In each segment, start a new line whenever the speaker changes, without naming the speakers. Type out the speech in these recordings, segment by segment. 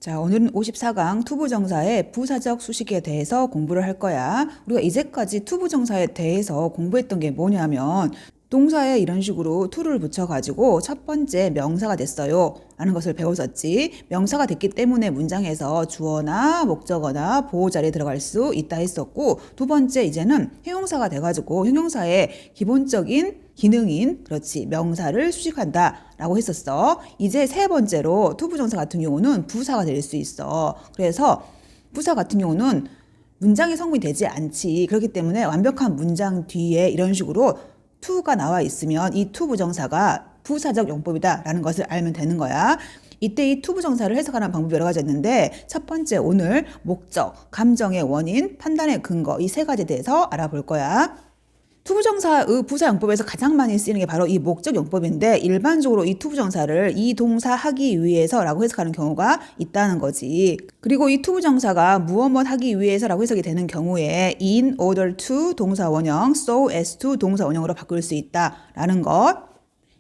자, 오늘은 54강 투부정사의 부사적 수식에 대해서 공부를 할 거야. 우리가 이제까지 투부정사에 대해서 공부했던 게 뭐냐면 동사에 이런 식으로 to를 붙여가지고 첫 번째 명사가 됐어요 라는 것을 배웠었지. 명사가 됐기 때문에 문장에서 주어나 목적어나 보호자리에 들어갈 수 있다 했었고, 두 번째 이제는 형용사가 돼가지고 형용사의 기본적인 기능인 그렇지 명사를 수식한다 라고 했었어. 이제 세 번째로 투부정사 같은 경우는 부사가 될 수 있어. 그래서 부사 같은 경우는 문장의 성분이 되지 않지. 그렇기 때문에 완벽한 문장 뒤에 이런 식으로 to가 나와 있으면 이 투부정사가 부사적 용법이다 라는 것을 알면 되는 거야. 이때 이 투부정사를 해석하는 방법이 여러 가지 있는데, 첫 번째 오늘 목적, 감정의 원인, 판단의 근거, 이 세 가지에 대해서 알아볼 거야. 투부정사의 부사 용법에서 가장 많이 쓰이는 게 바로 이 목적 용법인데, 일반적으로 이 투부정사를 이 동사 하기 위해서라고 해석하는 경우가 있다는 거지. 그리고 이 투부정사가 무엇 하기 위해서라고 해석이 되는 경우에 in order to 동사 원형, so as to 동사 원형으로 바꿀 수 있다라는 것.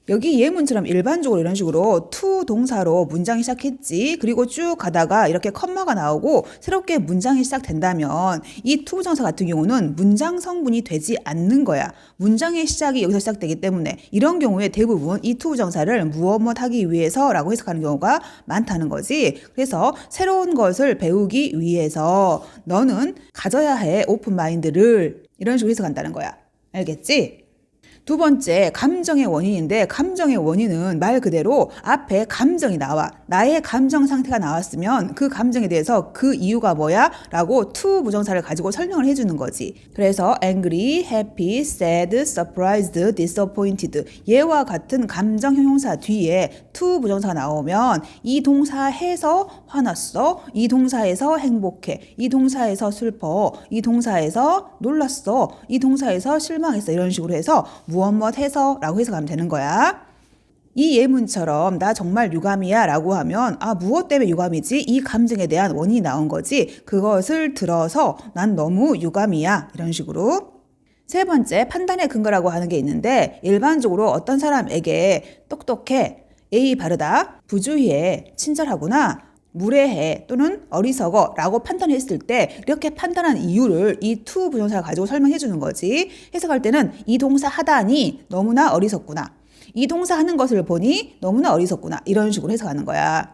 여기 예문처럼 일반적으로 이런 식으로 to 동사로 문장이 시작했지. 그리고 쭉 가다가 이렇게 컴마가 나오고 새롭게 문장이 시작된다면 이 투부정사 같은 경우는 문장 성분이 되지 않는 거야. 문장의 시작이 여기서 시작되기 때문에 이런 경우에 대부분 이 투부정사를 무엇 하기 위해서라고 해석하는 경우가 많다는 거지. 그래서 새로운 것을 배우기 위해서 너는 가져야 해 오픈 마인드를, 이런 식으로 해석한다는 거야. 알겠지? 두 번째, 감정의 원인인데, 감정의 원인은 말 그대로 앞에 감정이 나와. 나의 감정 상태가 나왔으면 그 감정에 대해서 그 이유가 뭐야? 라고 to 부정사를 가지고 설명을 해주는 거지. 그래서 angry, happy, sad, surprised, disappointed 얘와 같은 감정 형용사 뒤에 to 부정사가 나오면 이 동사에서 화났어, 이 동사에서 행복해, 이 동사에서 슬퍼, 이 동사에서 놀랐어, 이 동사에서 실망했어, 이런 식으로 해서 무엇 해서 라고 해석하면 되는 거야. 이 예문처럼 나 정말 유감이야 라고 하면 무엇 때문에 유감이지? 이 감정에 대한 원인이 나온 거지. 그것을 들어서 난 너무 유감이야, 이런 식으로. 세 번째, 판단의 근거라고 하는 게 있는데, 일반적으로 어떤 사람에게 똑똑해, 예의 바르다, 부주의해, 친절하구나, 무례해 또는 어리석어 라고 판단했을 때 이렇게 판단한 이유를 이 to 부정사를 가지고 설명해 주는 거지. 해석할 때는 이 동사 하다니 너무나 어리석구나, 이 동사 하는 것을 보니 너무나 어리석구나, 이런 식으로 해석하는 거야.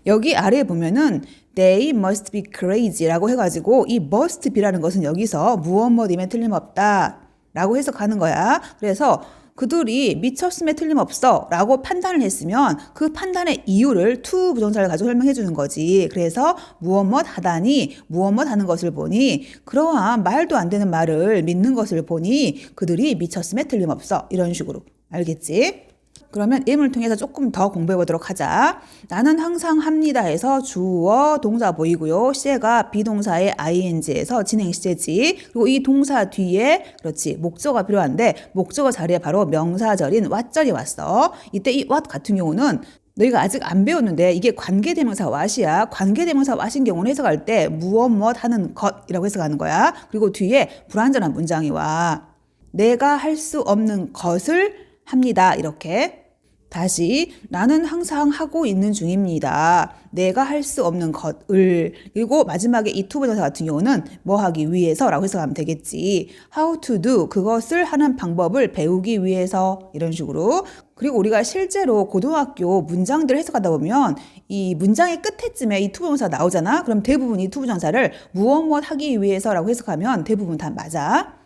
여기 아래에 보면은 they must be crazy 라고 해가지고 이 must be라는 것은 여기서 무엇이면 틀림없다 라고 해석하는 거야. 그래서 그들이 미쳤음에 틀림없어 라고 판단을 했으면 그 판단의 이유를 to 부정사를 가지고 설명해 주는 거지. 그래서 무엇 하다니, 무엇 하는 것을 보니, 그러한 말도 안 되는 말을 믿는 것을 보니 그들이 미쳤음에 틀림없어, 이런 식으로. 알겠지? 그러면 예문을 통해서 조금 더 공부해 보도록 하자. 나는 항상 합니다 해서 주어 동사 보이고요. 시제가 비동사의 ing에서 진행 시제지. 그리고 이 동사 뒤에 그렇지 목적어가 필요한데, 목적어 자리에 바로 명사절인 what절이 왔어. 이때 이 what 같은 경우는 너희가 아직 안 배웠는데 이게 관계대명사 what이야. 관계대명사 what인 경우는 해석할 때 무엇 하는 것이라고 해석하는 거야. 그리고 뒤에 불완전한 문장이 와. 내가 할 수 없는 것을 합니다, 이렇게. 다시, 나는 항상 하고 있는 중입니다. 내가 할 수 없는 것을. 그리고 마지막에 이 to 부정사 같은 경우는 뭐 하기 위해서 라고 해석하면 되겠지. how to do, 그것을 하는 방법을 배우기 위해서, 이런 식으로. 그리고 우리가 실제로 고등학교 문장들을 해석하다 보면 이 문장의 끝에쯤에 이 to 부정사 나오잖아. 그럼 대부분 이 to 부정사를 무엇 하기 위해서 라고 해석하면 대부분 다 맞아.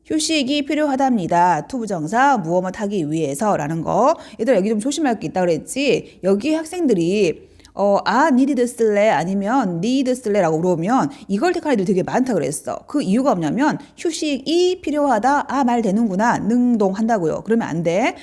휴식이 필요하답니다. 투부정사 무엇 하기 위해서 라는 거. 얘들아, 여기 좀 조심할 게 있다 그랬지. 여기 학생들이 needed 쓸래 아니면 need 쓸래 라고 물어보면 이걸 택하는 애들 되게 많다 그랬어. 그 이유가 뭐냐면 휴식이 필요하다, 말 되는구나, 능동한다고요. 그러면 안 돼.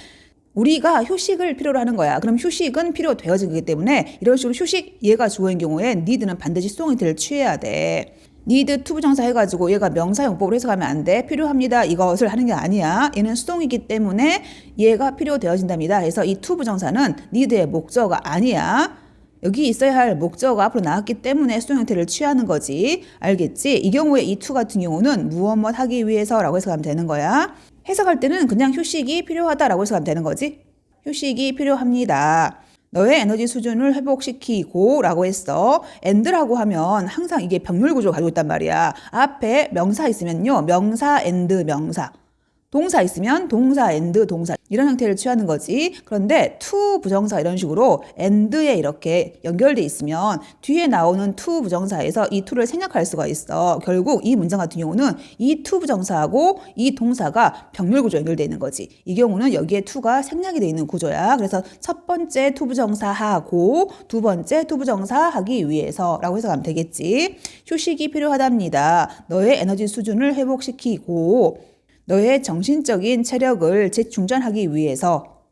우리가 휴식을 필요로 하는 거야. 그럼 휴식은 필요되어진 거기 때문에 이런 식으로 휴식 얘가 주어인 경우에 need는 반드시 수동형태를 취해야 돼. need 투부정사 해가지고 얘가 명사용법으로 해석하면 안 돼. 필요합니다, 이것을 하는 게 아니야. 얘는 수동이기 때문에 얘가 필요되어진답니다 해서 이 투부정사는 need의 목적어가 아니야. 여기 있어야 할 목적어가 앞으로 나왔기 때문에 수동형태를 취하는 거지. 알겠지? 이 경우에 이 to 같은 경우는 무엇 하기 위해서 라고 해석하면 되는 거야. 해석할 때는 그냥 휴식이 필요하다라고 해석하면 되는 거지. 휴식이 필요합니다. 너의 에너지 수준을 회복시키고 라고 했어. and라고 하면 항상 이게 병렬 구조를 가지고 있단 말이야. 앞에 명사 있으면요. 명사 and 명사. 동사 있으면 동사 and 동사 이런 형태를 취하는 거지. 그런데 to 부정사 이런 식으로 and에 이렇게 연결돼 있으면 뒤에 나오는 to 부정사에서 이 to를 생략할 수가 있어. 결국 이 문장 같은 경우는 이 to 부정사하고 이 동사가 병렬 구조 연결돼 있는 거지. 이 경우는 여기에 to가 생략이 돼 있는 구조야. 그래서 첫 번째 to 부정사 하고 두 번째 to 부정사 하기 위해서라고 해석하면 되겠지. 휴식이 필요하답니다. 너의 에너지 수준을 회복시키고 너의 정신적인 체력을 재충전하기 위해서.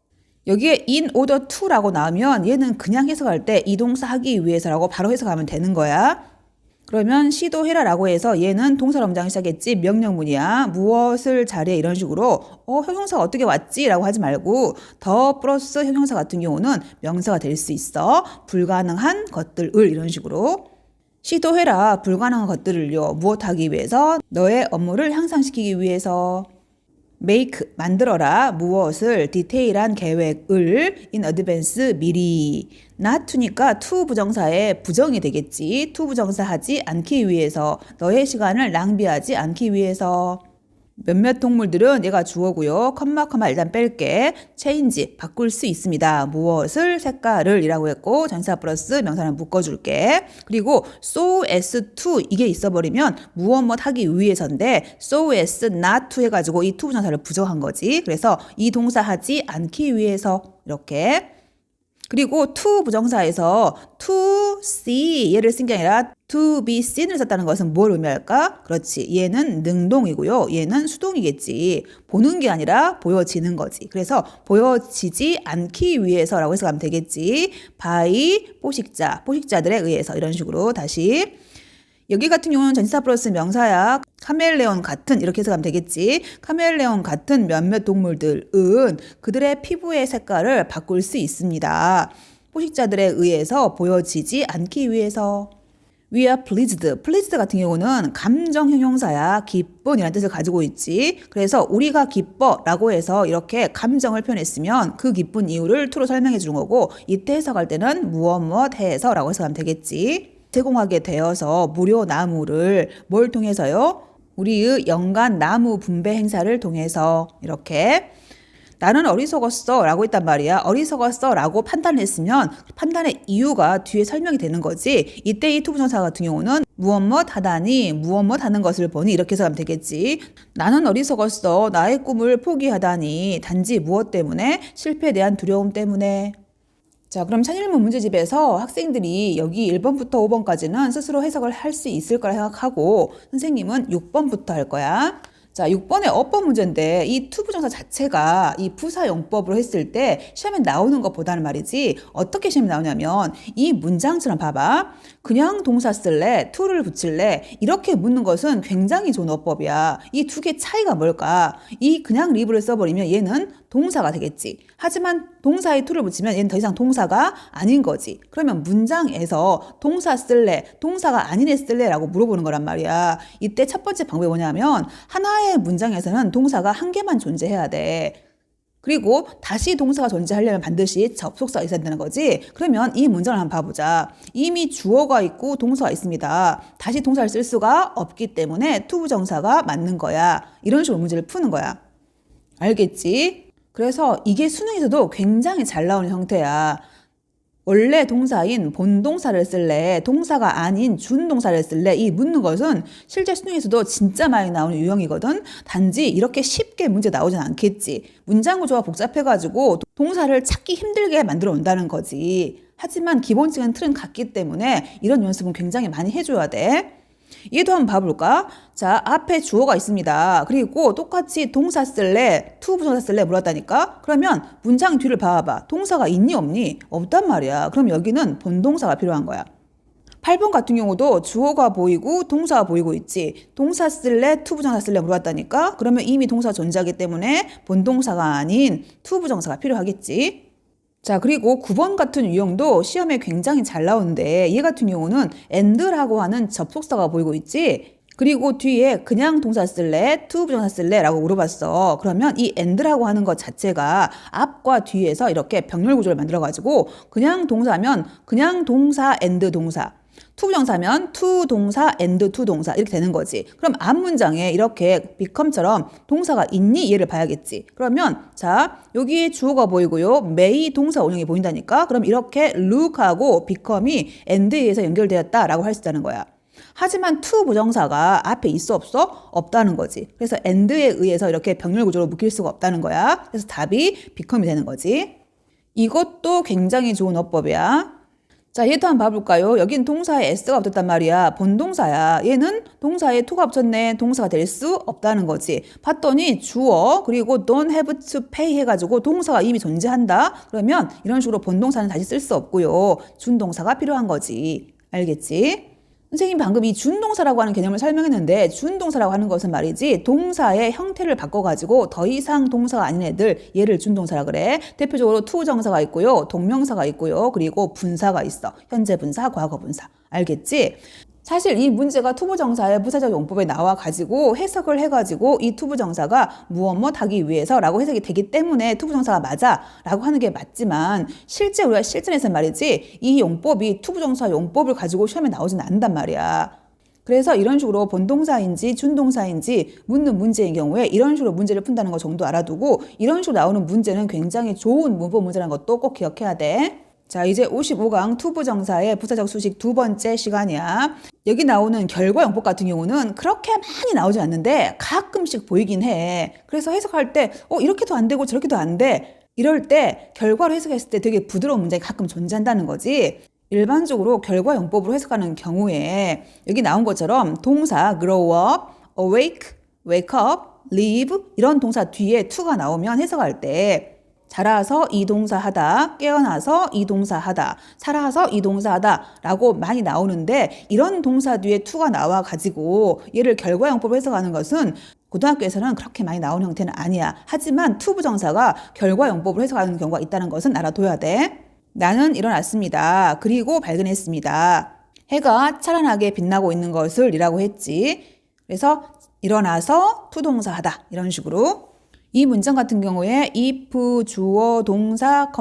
여기에 in order to라고 나오면 얘는 그냥 해석할 때 이 동사 하기 위해서라고 바로 해석하면 되는 거야. 그러면 시도해라 라고 해서 얘는 동사로 문장을 시작했지 명령문이야. 무엇을 잘해 이런 식으로 형용사가 어떻게 왔지? 라고 하지 말고 더 플러스 형용사 같은 경우는 명사가 될 수 있어. 불가능한 것들을 이런 식으로. 시도해라 불가능한 것들을요. 무엇하기 위해서? 너의 업무를 향상시키기 위해서. make 만들어라 무엇을 디테일한 계획을 in advance 미리. not to니까 to 부정사의 부정이 되겠지. to 부정사 하지 않기 위해서. 너의 시간을 낭비하지 않기 위해서. 몇몇 동물들은 얘가 주어고요. 컴마 일단 뺄게. change 바꿀 수 있습니다. 무엇을 색깔을 이라고 했고 전치사 플러스 명사를 묶어줄게. 그리고 so as to 이게 있어버리면 무엇 하기 위해서인데 so as not to 해가지고 이 to 부정사를 부정한 거지. 그래서 이 동사 하지 않기 위해서 이렇게. 그리고 to 부정사에서 to see 얘를 쓴 게 아니라 to be seen을 썼다는 것은 뭘 의미할까? 그렇지. 얘는 능동이고요. 얘는 수동이겠지. 보는 게 아니라 보여지는 거지. 그래서 보여지지 않기 위해서라고 해석하면 되겠지. by 포식자들에 의해서 이런 식으로 다시. 여기 같은 경우는 전치사 플러스 명사야. 카멜레온 같은 이렇게 해석하면 되겠지. 카멜레온 같은 몇몇 동물들은 그들의 피부의 색깔을 바꿀 수 있습니다. 포식자들에 의해서 보여지지 않기 위해서. We are pleased. pleased 같은 경우는 감정 형용사야. 기쁜이라는 뜻을 가지고 있지. 그래서 우리가 기뻐 라고 해서 이렇게 감정을 표현했으면 그 기쁜 이유를 to로 설명해 주는 거고 이때 해석할 때는 무엇 해서 라고 해석하면 되겠지. 제공하게 되어서 무료 나무를 뭘 통해서요? 우리의 연간 나무 분배 행사를 통해서 이렇게. 나는 어리석었어 라고 했단 말이야. 어리석었어 라고 판단했으면 판단의 이유가 뒤에 설명이 되는 거지. 이때 이 투부정사 같은 경우는 무엇 하다니 무엇 하는 것을 보니 이렇게 해석하면 되겠지. 나는 어리석었어. 나의 꿈을 포기하다니 단지 무엇 때문에? 실패에 대한 두려움 때문에. 자, 그럼 천일문 문제집에서 학생들이 여기 1번부터 5번까지는 스스로 해석을 할 수 있을 거라 생각하고 선생님은 6번부터 할 거야. 자, 6번의 어법 문제인데 이 투부정사 자체가 이 부사용법으로 했을 때 시험에 나오는 것보다는 말이지 어떻게 시험에 나오냐면 이 문장처럼 봐봐. 그냥 동사 쓸래? to를 붙일래? 이렇게 묻는 것은 굉장히 좋은 어법이야. 이 두 개 차이가 뭘까? 이 그냥 live를 써버리면 얘는 동사가 되겠지. 하지만 동사에 to를 붙이면 얘는 더 이상 동사가 아닌 거지. 그러면 문장에서 동사 쓸래? 동사가 아닌 애 쓸래? 라고 물어보는 거란 말이야. 이때 첫 번째 방법이 뭐냐면 하나의 문장에서는 동사가 한 개만 존재해야 돼. 그리고 다시 동사가 존재하려면 반드시 접속사가 있어야 되는 거지. 그러면 이 문장을 한번 봐보자. 이미 주어가 있고 동사가 있습니다. 다시 동사를 쓸 수가 없기 때문에 투부정사가 맞는 거야. 이런 식으로 문제를 푸는 거야. 알겠지? 그래서 이게 수능에서도 굉장히 잘 나오는 형태야. 원래 동사인 본동사를 쓸래? 동사가 아닌 준동사를 쓸래? 이 묻는 것은 실제 수능에서도 진짜 많이 나오는 유형이거든. 단지 이렇게 쉽게 문제 나오진 않겠지. 문장 구조가 복잡해가지고 동사를 찾기 힘들게 만들어 온다는 거지. 하지만 기본적인 틀은 같기 때문에 이런 연습은 굉장히 많이 해줘야 돼. 얘도 한번 봐볼까? 자, 앞에 주어가 있습니다. 그리고 똑같이 동사 쓸래? to 부정사 쓸래? 물었다니까? 그러면 문장 뒤를 봐봐. 동사가 있니 없니? 없단 말이야. 그럼 여기는 본동사가 필요한 거야. 8번 같은 경우도 주어가 보이고 동사가 보이고 있지. 동사 쓸래? to 부정사 쓸래? 물었다니까? 그러면 이미 동사가 존재하기 때문에 본동사가 아닌 to 부정사가 필요하겠지. 자, 그리고 9번 같은 유형도 시험에 굉장히 잘 나오는데 얘 같은 경우는 and라고 하는 접속사가 보이고 있지. 그리고 뒤에 그냥 동사 쓸래? to 부정사 쓸래? 라고 물어봤어. 그러면 이 and라고 하는 것 자체가 앞과 뒤에서 이렇게 병렬 구조를 만들어가지고 그냥 동사면 그냥 동사 and 동사, to 부정사면 to 동사 and to 동사 이렇게 되는 거지. 그럼 앞 문장에 이렇게 become처럼 동사가 있니? 얘를 봐야겠지. 그러면 자 여기 주어가 보이고요. may 동사 원형이 보인다니까. 그럼 이렇게 look하고 become이 and에 의해서 연결되었다라고 할 수 있다는 거야. 하지만 to 부정사가 앞에 있어 없어? 없다는 거지. 그래서 and에 의해서 이렇게 병렬 구조로 묶일 수가 없다는 거야. 그래서 답이 become이 되는 거지. 이것도 굉장히 좋은 어법이야. 자, 얘도 한번 봐볼까요? 여긴 동사에 s가 붙었단 말이야. 본동사야. 얘는 동사에 to가 붙었네. 동사가 될 수 없다는 거지. 봤더니 주어 그리고 don't have to pay 해가지고 동사가 이미 존재한다. 그러면 이런 식으로 본동사는 다시 쓸 수 없고요. 준동사가 필요한 거지. 알겠지? 선생님 방금 이 준동사라고 하는 개념을 설명했는데 준동사라고 하는 것은 말이지 동사의 형태를 바꿔가지고 더 이상 동사가 아닌 애들 얘를 준동사라 그래. 대표적으로 to 정사가 있고요. 동명사가 있고요. 그리고 분사가 있어. 현재 분사, 과거 분사. 알겠지? 사실 이 문제가 투부정사의 부사적 용법에 나와가지고 해석을 해가지고 이 투부정사가 무엇 하기 위해서라고 해석이 되기 때문에 투부정사가 맞아라고 하는 게 맞지만 실제 우리가 실전에서 말이지 이 용법이 투부정사 용법을 가지고 시험에 나오진 않는단 말이야. 그래서 이런 식으로 본동사인지 준동사인지 묻는 문제인 경우에 이런 식으로 문제를 푼다는 거 정도 알아두고 이런 식으로 나오는 문제는 굉장히 좋은 문법 문제라는 것도 꼭 기억해야 돼. 자, 이제 55강 투부정사의 부사적 수식 두 번째 시간이야. 여기 나오는 결과 용법 같은 경우는 그렇게 많이 나오지 않는데 가끔씩 보이긴 해. 그래서 해석할 때 이렇게도 안 되고 저렇게도 안 돼. 이럴 때 결과로 해석했을 때 되게 부드러운 문장이 가끔 존재한다는 거지. 일반적으로 결과 용법으로 해석하는 경우에 여기 나온 것처럼 동사 grow up, awake, wake up, live 이런 동사 뒤에 to가 나오면 해석할 때 자라서 이 동사 하다, 깨어나서 이 동사 하다, 살아서 이 동사 하다 라고 많이 나오는데 이런 동사 뒤에 to가 나와가지고 얘를 결과용법으로 해석하는 것은 고등학교에서는 그렇게 많이 나오는 형태는 아니야. 하지만 to 부정사가 결과용법으로 해석하는 경우가 있다는 것은 알아둬야 돼. 나는 일어났습니다. 그리고 발견했습니다. 해가 찬란하게 빛나고 있는 것을 이라고 했지. 그래서 일어나서 to 동사 하다 이런 식으로 이 문장 같은 경우에 if 주어 동사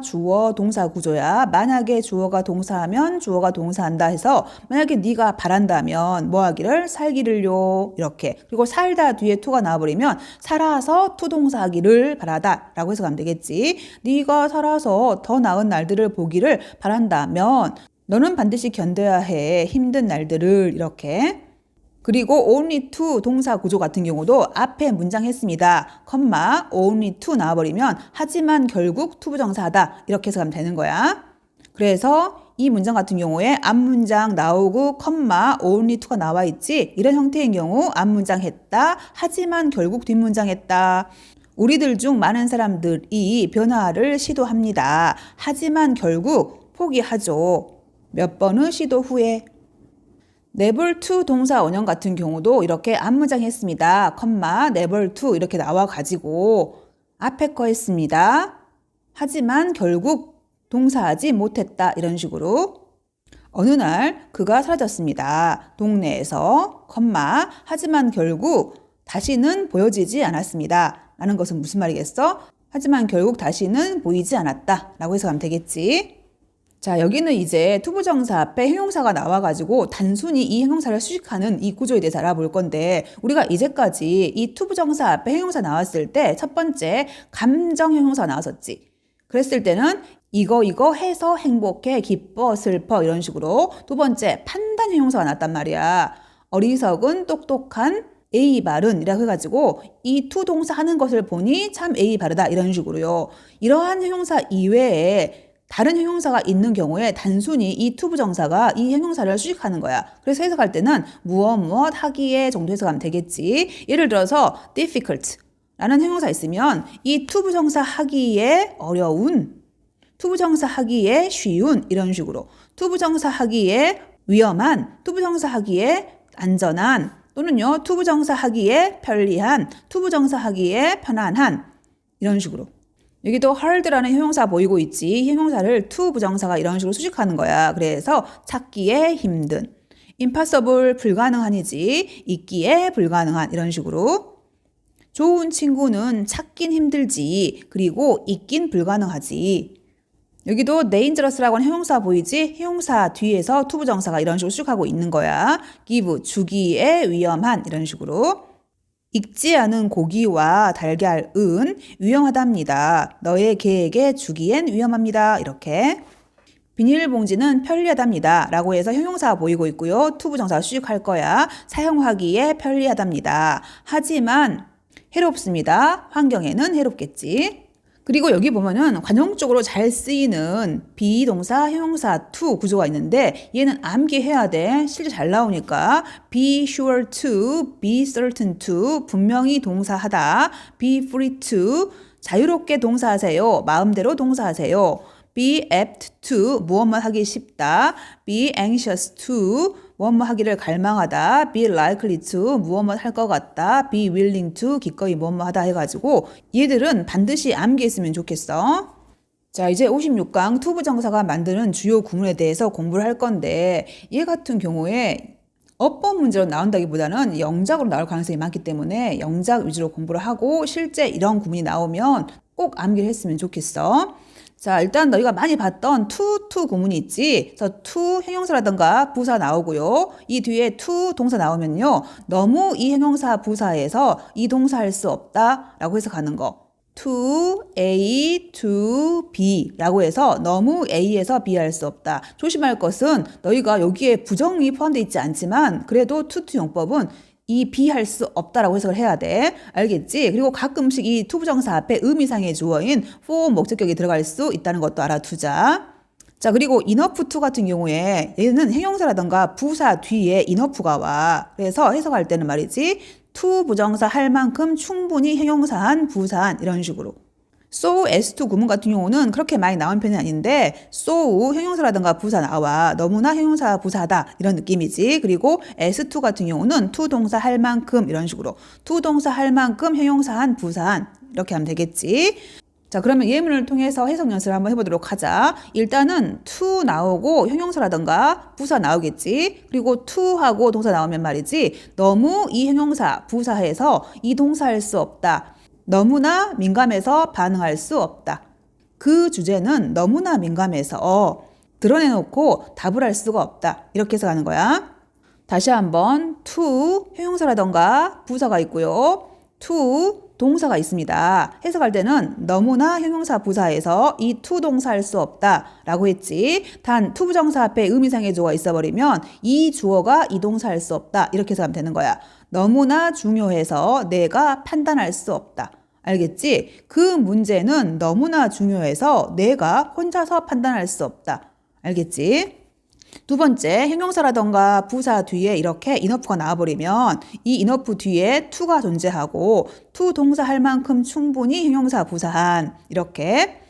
주어 동사 구조야. 만약에 주어가 동사하면 주어가 동사한다 해서 만약에 네가 바란다면 뭐 하기를 살기를요 이렇게 그리고 살다 뒤에 to가 나와버리면 살아서 to 동사 하기를 바라다 라고 해석하면 되겠지. 네가 살아서 더 나은 날들을 보기를 바란다면 너는 반드시 견뎌야 해 힘든 날들을 이렇게. 그리고 only to 동사 구조 같은 경우도 앞에 문장 했습니다. only to 나와버리면 하지만 결국 to 부정사하다 이렇게 해석하면 되는 거야. 그래서 이 문장 같은 경우에 앞 문장 나오고 only to가 나와 있지. 이런 형태인 경우 앞 문장 했다. 하지만 결국 뒷 문장 했다. 우리들 중 많은 사람들이 변화를 시도합니다. 하지만 결국 포기하죠. 몇 번의 시도 후에. never to 동사 원형 같은 경우도 이렇게 앞문장 했습니다. never to 이렇게 나와가지고 앞에 거 했습니다. 하지만 결국 동사하지 못했다 이런 식으로 어느 날 그가 사라졌습니다. 동네에서 하지만 결국 다시는 보여지지 않았습니다. 라는 것은 무슨 말이겠어? 하지만 결국 다시는 보이지 않았다 라고 해석하면 되겠지. 자, 여기는 이제 투부정사 앞에 형용사가 나와가지고 단순히 이 형용사를 수식하는 이 구조에 대해서 알아볼 건데 우리가 이제까지 이 투부정사 앞에 형용사 나왔을 때 첫 번째 감정 형용사가 나왔었지. 그랬을 때는 이거 해서 행복해, 기뻐, 슬퍼 이런 식으로. 두 번째 판단 형용사가 나왔단 말이야. 어리석은, 똑똑한, A 바른 이라고 해가지고 이 to 동사 하는 것을 보니 참 A 바르다 이런 식으로요. 이러한 형용사 이외에 다른 형용사가 있는 경우에 단순히 이 to 부정사가 이 형용사를 수식하는 거야. 그래서 해석할 때는 무엇 하기에 정도 해석하면 되겠지. 예를 들어서 difficult 라는 형용사 있으면 이 to 부정사 하기에 어려운, to 부정사 하기에 쉬운 이런 식으로 to 부정사 하기에 위험한, to 부정사 하기에 안전한 또는요 to 부정사 하기에 편리한, to 부정사 하기에 편안한 이런 식으로. 여기도 hard라는 형용사 보이고 있지. 이 형용사를 to 부정사가 이런 식으로 수식하는 거야. 그래서 찾기에 힘든, impossible 불가능한이지 있기에 불가능한 이런 식으로 좋은 친구는 찾긴 힘들지 그리고 있긴 불가능하지. 여기도 dangerous라고 하는 형용사 보이지? 형용사 뒤에서 투부정사가 이런 식으로 쭉 하고 있는 거야. give 주기에 위험한 이런 식으로 익지 않은 고기와 달걀은 위험하답니다. 너의 개에게 주기엔 위험합니다. 이렇게 비닐봉지는 편리하답니다. 라고 해서 형용사가 보이고 있고요. 투부정사 쭉 할 거야. 사용하기에 편리하답니다. 하지만 해롭습니다. 환경에는 해롭겠지. 그리고 여기 보면은 관용적으로 잘 쓰이는 비동사, 형용사, to 구조가 있는데 얘는 암기해야 돼. 실제 잘 나오니까 be sure to, be certain to, 분명히 동사하다. be free to, 자유롭게 동사하세요. 마음대로 동사하세요. be apt to, 무엇만 하기 쉽다. be anxious to, 무엇만 하기를 갈망하다. be likely to, 무엇만 할 것 같다. be willing to, 기꺼이 무엇만 하다 해가지고 얘들은 반드시 암기했으면 좋겠어. 자, 이제 56강 투부정사가 만드는 주요 구문에 대해서 공부를 할 건데 얘 같은 경우에 어법 문제로 나온다기보다는 영작으로 나올 가능성이 많기 때문에 영작 위주로 공부를 하고 실제 이런 구문이 나오면 꼭 암기를 했으면 좋겠어. 자, 일단 너희가 많이 봤던 to 구문이 있지. 그래서 to 형용사라든가 부사 나오고요. 이 뒤에 to 동사 나오면요. 너무 이 형용사 부사에서 이 동사 할 수 없다 라고 해석하는 거. to A to B 라고 해서 너무 A에서 B 할 수 없다. 조심할 것은 너희가 여기에 부정이 포함되어 있지 않지만 그래도 to 용법은 이 B 할 수 없다라고 해석을 해야 돼. 알겠지? 그리고 가끔씩 이 투부정사 앞에 의미상의 주어인 for 목적격이 들어갈 수 있다는 것도 알아두자. 자, 그리고 enough to 같은 경우에 얘는 형용사라던가 부사 뒤에 enough가 와. 그래서 해석할 때는 말이지. to 부정사 할 만큼 충분히 형용사한 부사한 이런 식으로. so as to 구문 같은 경우는 그렇게 많이 나온 편이 아닌데 so 형용사라든가 부사 나와. 너무나 형용사 부사다 이런 느낌이지. 그리고 as to 같은 경우는 to 동사 할 만큼 이런 식으로 to 동사 할 만큼 형용사한 부사한 이렇게 하면 되겠지. 자, 그러면 예문을 통해서 해석 연습을 한번 해보도록 하자. 일단은 to 나오고 형용사라든가 부사 나오겠지. 그리고 to하고 동사 나오면 말이지. 너무 이 형용사 부사해서 이 동사 할 수 없다. 너무나 민감해서 반응할 수 없다. 그 주제는 너무나 민감해서 드러내놓고 답을 할 수가 없다. 이렇게 해서 가는 거야. 다시 한번 to 형용사라던가 부사가 있고요. to 동사가 있습니다. 해석할 때는 너무나 형용사 부사에서 이 to 동사 할 수 없다 라고 했지. 단 to 부정사 앞에 의미상의 주어가 있어버리면 이 주어가 이 동사 할 수 없다 이렇게 해석하면 되는 거야. 너무나 중요해서 내가 판단할 수 없다. 알겠지? 그 문제는 너무나 중요해서 내가 혼자서 판단할 수 없다. 알겠지? 두 번째, 형용사라던가 부사 뒤에 이렇게 enough가 나와버리면 이 enough 뒤에 to가 존재하고 to 동사 할 만큼 충분히 형용사 부사한 이렇게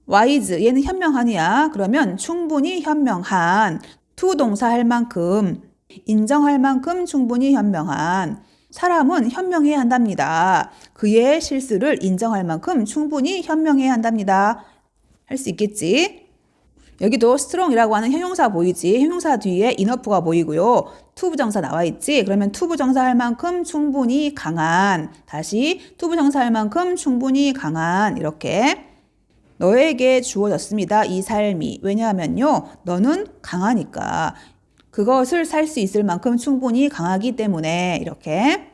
wise 얘는 현명한이야. 그러면 충분히 현명한 to 동사 할 만큼 인정할 만큼 충분히 현명한 사람은 현명해야 한답니다. 그의 실수를 인정할 만큼 충분히 현명해야 한답니다. 할 수 있겠지? 여기도 strong이라고 하는 형용사 보이지? 형용사 뒤에 enough가 보이고요. to 부정사 나와 있지? 그러면 to 부정사 할 만큼 충분히 강한. 다시 to 부정사 할 만큼 충분히 강한. 이렇게 너에게 주어졌습니다. 이 삶이. 왜냐하면요. 너는 강하니까. 그것을 살 수 있을 만큼 충분히 강하기 때문에 이렇게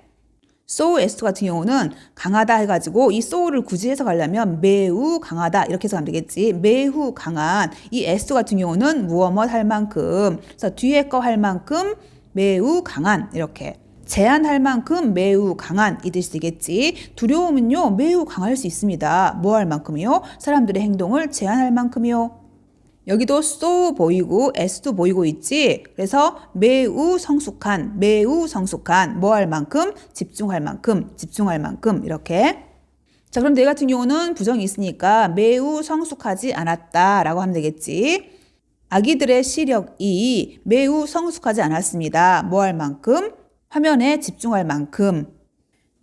so as to 같은 경우는 강하다 해가지고 이 so를 굳이 해석하려면 매우 강하다 이렇게 해석하면 되겠지. 매우 강한 이 as to 같은 경우는 무엇 할 만큼 그래서 뒤에 거 할 만큼 매우 강한 이렇게 제한할 만큼 매우 강한 이 뜻이 되겠지. 두려움은요 매우 강할 수 있습니다. 뭐 할 만큼이요? 사람들의 행동을 제한할 만큼이요. 여기도 so 보이고 as도 보이고 있지. 그래서 매우 성숙한 뭐 할 만큼 집중할 만큼 이렇게. 자, 그럼 내 같은 경우는 부정이 있으니까 매우 성숙하지 않았다 라고 하면 되겠지. 아기들의 시력이 매우 성숙하지 않았습니다. 뭐 할 만큼? 화면에 집중할 만큼.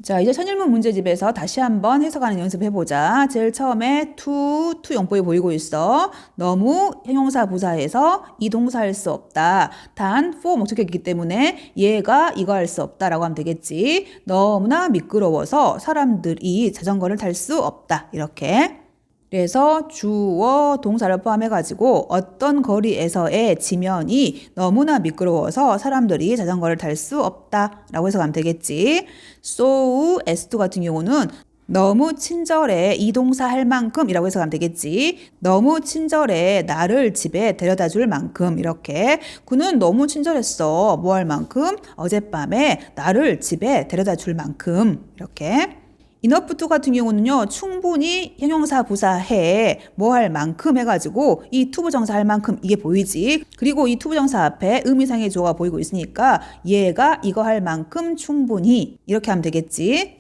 자, 이제 천일문 문제집에서 다시 한번 해석하는 연습해보자. 제일 처음에 to 용법이 보이고 있어. 너무 형용사 부사해서 이 동사 할 수 없다. 단 for 목적격이기 때문에 얘가 이거 할 수 없다라고 하면 되겠지. 너무나 미끄러워서 사람들이 자전거를 탈 수 없다. 이렇게. 그래서 주어 동사를 포함해가지고 어떤 거리에서의 지면이 너무나 미끄러워서 사람들이 자전거를 탈 수 없다라고 해석하면 되겠지. So S2 같은 경우는 너무 친절해 이 동사 할 만큼이라고 해석하면 되겠지. 너무 친절해 나를 집에 데려다 줄 만큼 이렇게. 그는 너무 친절했어 뭐 할 만큼? 어젯밤에 나를 집에 데려다 줄 만큼 이렇게. enough to 같은 경우는요, 충분히 형용사 부사해 뭐 할 만큼 해가지고 이 to 부정사 할 만큼 이게 보이지. 그리고 이 to 부정사 앞에 의미상의 주어가 보이고 있으니까 얘가 이거 할 만큼 충분히 이렇게 하면 되겠지.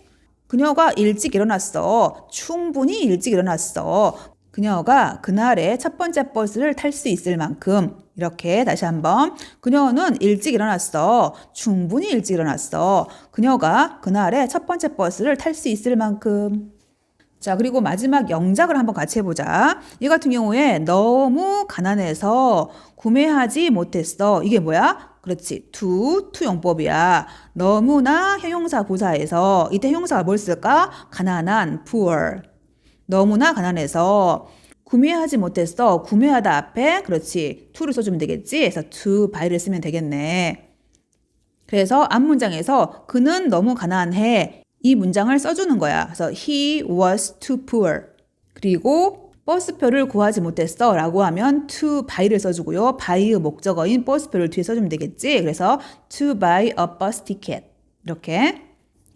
그녀가 일찍 일어났어. 충분히 일찍 일어났어. 그녀가 그날의 첫 번째 버스를 탈 수 있을 만큼 이렇게 다시 한번 그녀는 일찍 일어났어. 충분히 일찍 일어났어. 그녀가 그날의 첫 번째 버스를 탈 수 있을 만큼. 자, 그리고 마지막 영작을 한번 같이 해보자. 이 같은 경우에 너무 가난해서 구매하지 못했어. 이게 뭐야? 그렇지. to 용법이야. 너무나 형용사 부사에서 이때 형용사가 뭘 쓸까? 가난한, poor. 너무나 가난해서 구매하지 못했어. 구매하다 앞에 그렇지. to를 써주면 되겠지. 그래서 to buy를 쓰면 되겠네. 그래서 앞문장에서 그는 너무 가난해. 이 문장을 써주는 거야. 그래서 he was too poor. 그리고 버스표를 구하지 못했어 라고 하면 to buy를 써주고요. buy의 목적어인 버스표를 뒤에 써주면 되겠지. 그래서 to buy a bus ticket. 이렇게.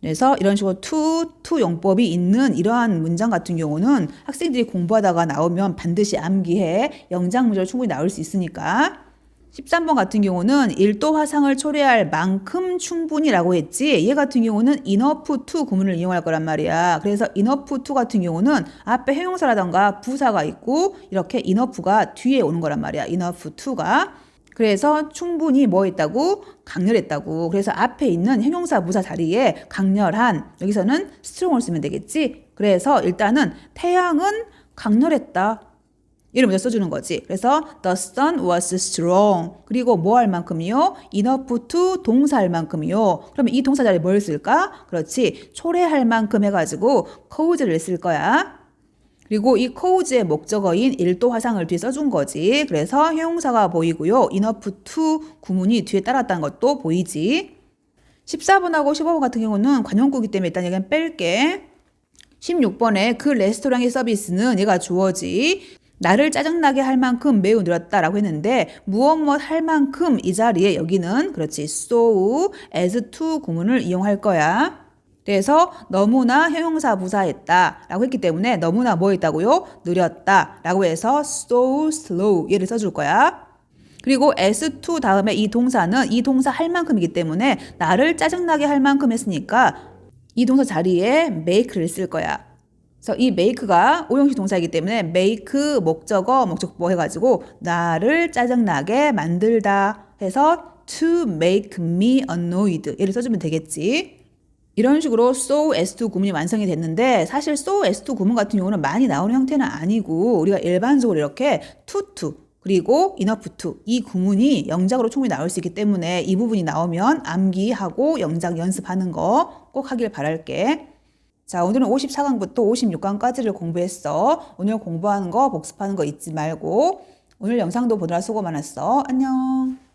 그래서 이런 식으로 to 용법이 있는 이러한 문장 같은 경우는 학생들이 공부하다가 나오면 반드시 암기해. 영작 문제로 충분히 나올 수 있으니까. 13번 같은 경우는 1도 화상을 초래할 만큼 충분히라고 했지. 얘 같은 경우는 enough to 구문을 이용할 거란 말이야. 그래서 enough to 같은 경우는 앞에 형용사라던가 부사가 있고 이렇게 enough가 뒤에 오는 거란 말이야. enough to가. 그래서 충분히 뭐 했다고? 강렬했다고. 그래서 앞에 있는 형용사 부사 자리에 강렬한, 여기서는 strong을 쓰면 되겠지. 그래서 일단은 태양은 강렬했다. 이를 먼저 써주는 거지. 그래서 the sun was strong. 그리고 뭐 할 만큼이요? enough to 동사 할 만큼이요. 그러면 이 동사 자리에 뭘 쓸까? 그렇지. 초래할 만큼 해가지고 cause를 쓸 거야. 그리고 이 cause의 목적어인 1도 화상을 뒤에 써준 거지. 그래서 형용사가 보이고요. enough to 구문이 뒤에 따랐다는 것도 보이지. 14번하고 15번 같은 경우는 관용구이기 때문에 일단 여기는 뺄게. 16번에 그 레스토랑의 서비스는 얘가 주어지. 나를 짜증나게 할 만큼 매우 늘었다라고 했는데 무엇 할 만큼 이 자리에 여기는 그렇지. so, as to 구문을 이용할 거야. 그래서 너무나 형용사 부사했다 라고 했기 때문에 너무나 뭐 했다고요? 느렸다 라고 해서 so slow 얘를 써줄 거야. 그리고 as2 다음에 이 동사는 이 동사 할 만큼이기 때문에 나를 짜증나게 할 만큼 했으니까 이 동사 자리에 make를 쓸 거야. 그래서 이 make가 오형식 동사이기 때문에 make 목적어 목적보 해가지고 나를 짜증나게 만들다 해서 to make me annoyed 얘를 써주면 되겠지. 이런 식으로 so as to 구문이 완성이 됐는데 사실 so as to 구문 같은 경우는 많이 나오는 형태는 아니고 우리가 일반적으로 이렇게 to 그리고 enough to 이 구문이 영작으로 충분히 나올 수 있기 때문에 이 부분이 나오면 암기하고 영작 연습하는 거 꼭 하길 바랄게. 자, 오늘은 54강부터 56강까지를 공부했어. 오늘 공부하는 거 복습하는 거 잊지 말고 오늘 영상도 보느라 수고 많았어. 안녕.